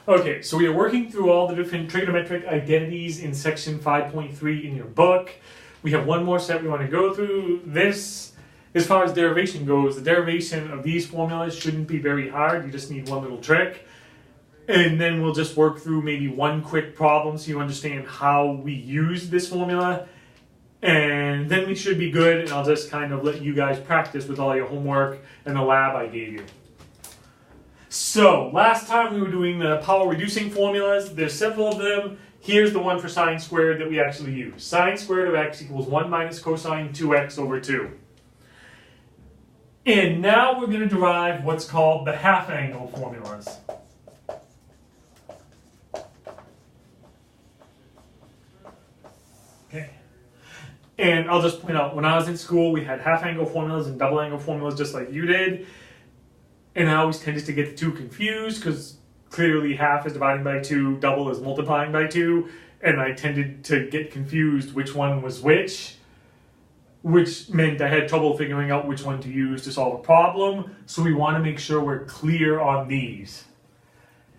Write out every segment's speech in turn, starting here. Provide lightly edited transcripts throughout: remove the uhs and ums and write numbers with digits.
Okay, so we are working through all the different trigonometric identities in section 5.3 in your book. We have one more step we want to go through. This, as far as derivation goes, the derivation of these formulas shouldn't be very hard. You just need one little trick. And then we'll just work through maybe one quick problem so you understand how we use this formula. And then we should be good, and I'll just kind of let you guys practice with all your homework and the lab I gave you. So, last time we were doing the power reducing formulas. There's several of them. Here's the one for sine squared that we actually use. Sine squared of x equals 1 minus cosine 2x over 2. And now we're going to derive what's called the half angle formulas. Okay. And I'll just point out, when I was in school, we had half angle formulas and double angle formulas just like you did. And I always tended to get the two confused because clearly half is dividing by 2, double is multiplying by 2. And I tended to get confused which one was which meant I had trouble figuring out which one to use to solve a problem. So we want to make sure we're clear on these.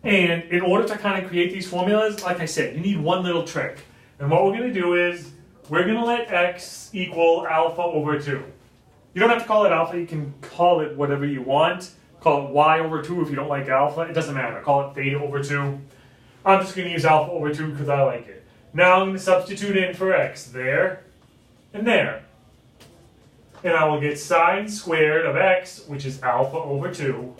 And in order to kind of create these formulas, like I said, you need one little trick. And what we're going to do is, we're going to let x equal alpha over 2. You don't have to call it alpha, you can call it whatever you want. Call it y over 2 if you don't like alpha, it doesn't matter. Call it theta over 2. I'm just going to use alpha over 2 because I like it. Now I'm going to substitute in for x there and there. And I will get sine squared of x, which is alpha over 2,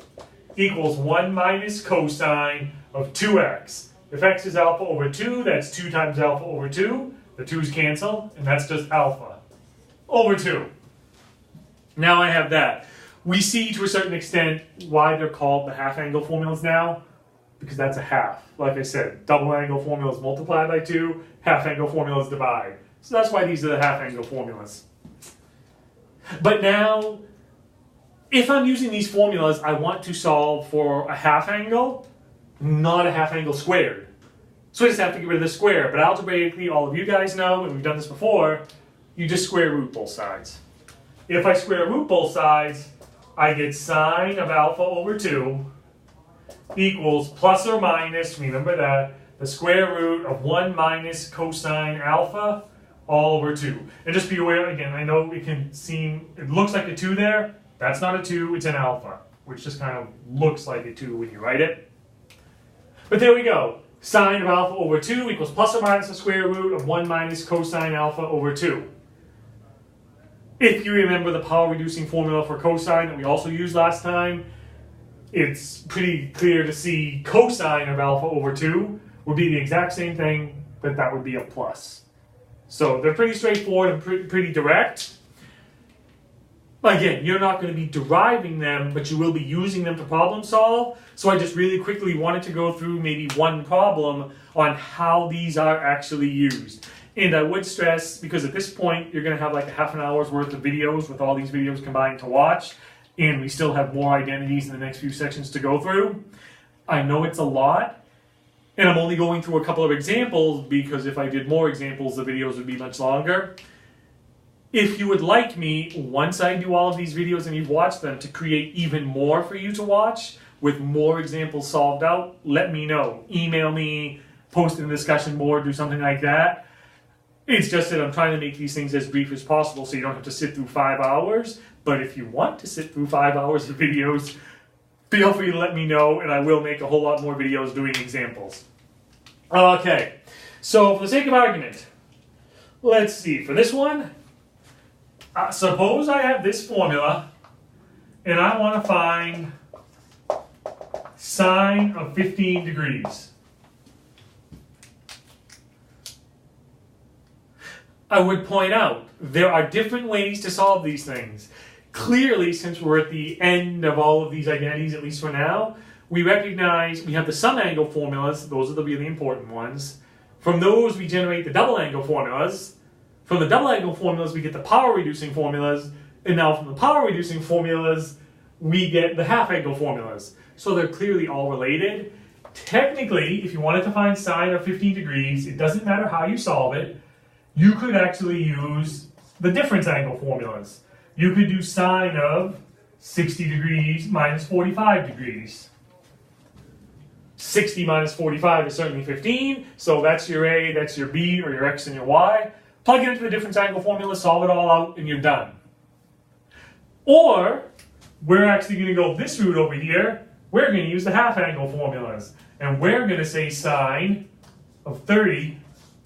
equals 1 minus cosine of 2x. If x is alpha over 2, that's 2 times alpha over 2. The 2's cancel, and that's just alpha over 2. Now I have that. We see to a certain extent why they're called the half angle formulas now, because that's a half. Like I said, double angle formulas multiply by 2, half angle formulas divide. So that's why these are the half angle formulas. But now, if I'm using these formulas, I want to solve for a half angle, not a half angle squared. So I just have to get rid of the square. But algebraically, all of you guys know, and we've done this before, you just square root both sides. If I square root both sides, I get sine of alpha over 2 equals plus or minus, remember that, the square root of 1 minus cosine alpha all over 2. And just be aware, again, I know it can seem, it looks like a 2 there. That's not a 2, it's an alpha, which just kind of looks like a 2 when you write it. But there we go. Sine of alpha over 2 equals plus or minus the square root of 1 minus cosine alpha over 2. If you remember the power reducing formula for cosine that we also used last time, it's pretty clear to see cosine of alpha over 2 would be the exact same thing, but that would be a plus. So they're pretty straightforward and pretty direct. Again, you're not going to be deriving them, but you will be using them to problem solve. So I just really quickly wanted to go through maybe one problem on how these are actually used. And I would stress, because at this point, you're going to have like a half an hour's worth of videos with all these videos combined to watch. And we still have more identities in the next few sections to go through. I know it's a lot. And I'm only going through a couple of examples because if I did more examples, the videos would be much longer. If you would like me, once I do all of these videos and you've watched them, to create even more for you to watch, with more examples solved out, let me know. Email me, post in the discussion board, do something like that. It's just that I'm trying to make these things as brief as possible so you don't have to sit through 5 hours. But if you want to sit through 5 hours of videos, feel free to let me know and I will make a whole lot more videos doing examples. Okay, so for the sake of argument, let's see. For this one, suppose I have this formula and I want to find sine of 15 degrees. I would point out there are different ways to solve these things. Clearly, since we're at the end of all of these identities, at least for now, we recognize we have the sum angle formulas. Those are the really important ones. From those, we generate the double angle formulas. From the double angle formulas, we get the power reducing formulas. And now from the power reducing formulas, we get the half angle formulas. So they're clearly all related. Technically, if you wanted to find sine of 15 degrees, it doesn't matter how you solve it. You could actually use the difference angle formulas. You could do sine of 60 degrees minus 45 degrees. 60 minus 45 is certainly 15. So that's your A, that's your B, or your X and your Y. Plug it into the difference angle formula, solve it all out, and you're done. Or, we're actually going to go this route over here. We're going to use the half angle formulas. And we're going to say sine of 30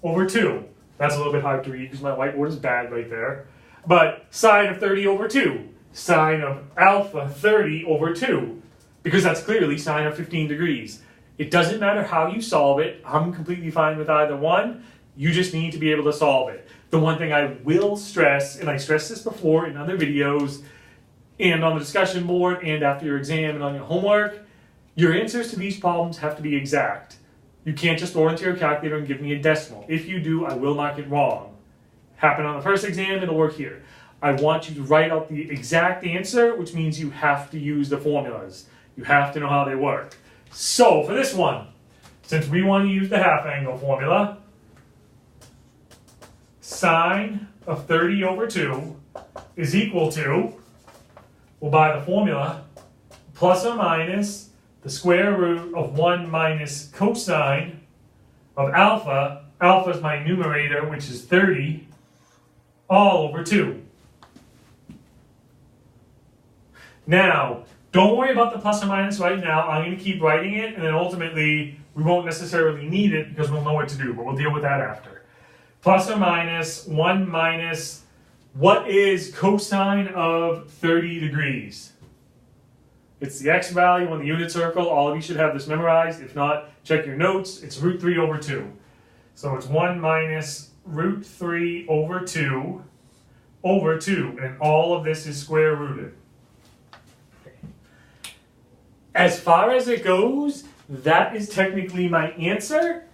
over 2. That's a little bit hard to read because my whiteboard is bad right there. But sine of 30 over 2. Sine of alpha 30 over 2. Because that's clearly sine of 15 degrees. It doesn't matter how you solve it. I'm completely fine with either one. You just need to be able to solve it. The one thing I will stress, and I stressed this before in other videos, and on the discussion board, and after your exam and on your homework, your answers to these problems have to be exact. You can't just throw it into your calculator and give me a decimal. If you do, I will mark it wrong. Happened on the first exam, it'll work here. I want you to write out the exact answer, which means you have to use the formulas. You have to know how they work. So, for this one, since we want to use the half angle formula, sine of 30 over 2 is equal to, well, by the formula, plus or minus the square root of 1 minus cosine of alpha. Alpha is my numerator, which is 30, all over 2. Now, don't worry about the plus or minus right now. I'm going to keep writing it, and then ultimately, we won't necessarily need it because we'll know what to do, but we'll deal with that after. Plus or minus 1 minus, what is cosine of 30 degrees? It's the x value on the unit circle. All of you should have this memorized. If not, check your notes. It's root 3 over 2. So it's 1 minus root 3 over 2 over 2. And all of this is square rooted. As far as it goes, that is technically my answer.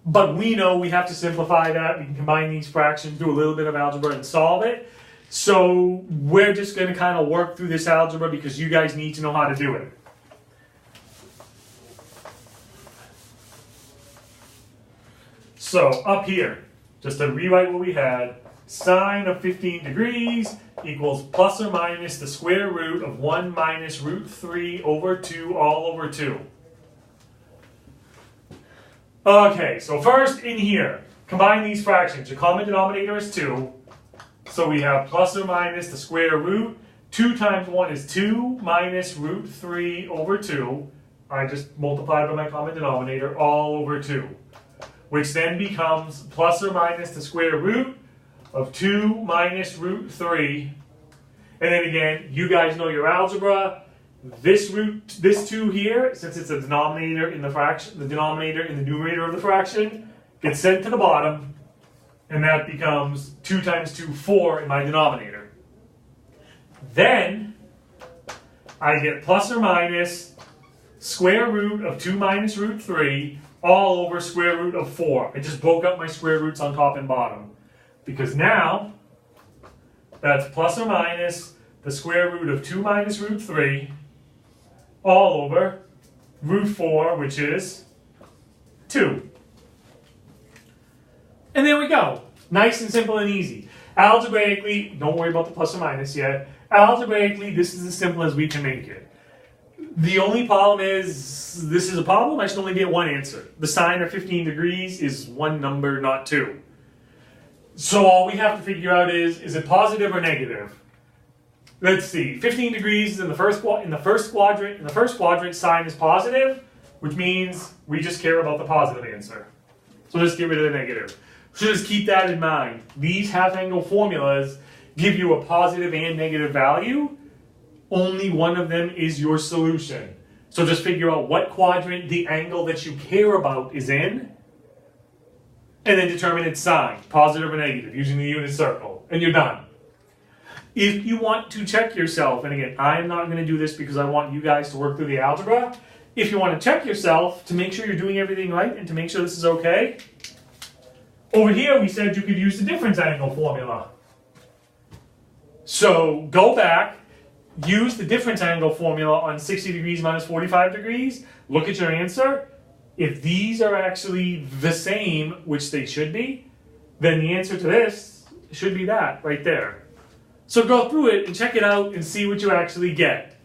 But we know we have to simplify that. We can combine these fractions, do a little bit of algebra, and solve it. So we're just going to kind of work through this algebra because you guys need to know how to do it. So up here, just to rewrite what we had, sine of 15 degrees equals plus or minus the square root of 1 minus root 3 over 2 all over 2. Okay, so first in here, combine these fractions. Your common denominator is 2. So we have plus or minus the square root. 2 times 1 is 2 minus root 3 over 2. I just multiplied by my common denominator, all over 2. Which then becomes plus or minus the square root of 2 minus root 3. And then again, you guys know your algebra. This 2 here, since it's a denominator in the fraction, the denominator in the numerator of the fraction, gets sent to the bottom. And that becomes 2 times 2, 4 in my denominator. Then, I get plus or minus square root of 2 minus root 3 all over square root of 4. I just broke up my square roots on top and bottom. Because now, that's plus or minus the square root of 2 minus root 3 all over root 4, which is 2. And there we go. Nice and simple and easy. Algebraically, don't worry about the plus or minus yet. Algebraically, this is as simple as we can make it. The only problem is, this is a problem, I should only get one answer. The sine of 15 degrees is one number, not 2. So all we have to figure out is it positive or negative? Let's see, 15 degrees is in the first quadrant. In the first quadrant, sine is positive, which means we just care about the positive answer. So let's get rid of the negative. So just keep that in mind. These half-angle formulas give you a positive and negative value. Only one of them is your solution. So just figure out what quadrant the angle that you care about is in, and then determine its sign, positive or negative, using the unit circle, and you're done. If you want to check yourself, and again, I'm not going to do this because I want you guys to work through the algebra. If you want to check yourself to make sure you're doing everything right and to make sure this is okay, over here we said you could use the difference angle formula. So go back, use the difference angle formula on 60 degrees minus 45 degrees, look at your answer. If these are actually the same, which they should be, then the answer to this should be that right there. So go through it and check it out and see what you actually get.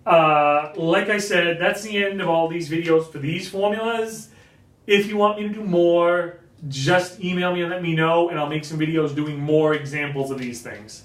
Like I said, that's the end of all these videos for these formulas. If you want me to do more, just email me and let me know, and I'll make some videos doing more examples of these things.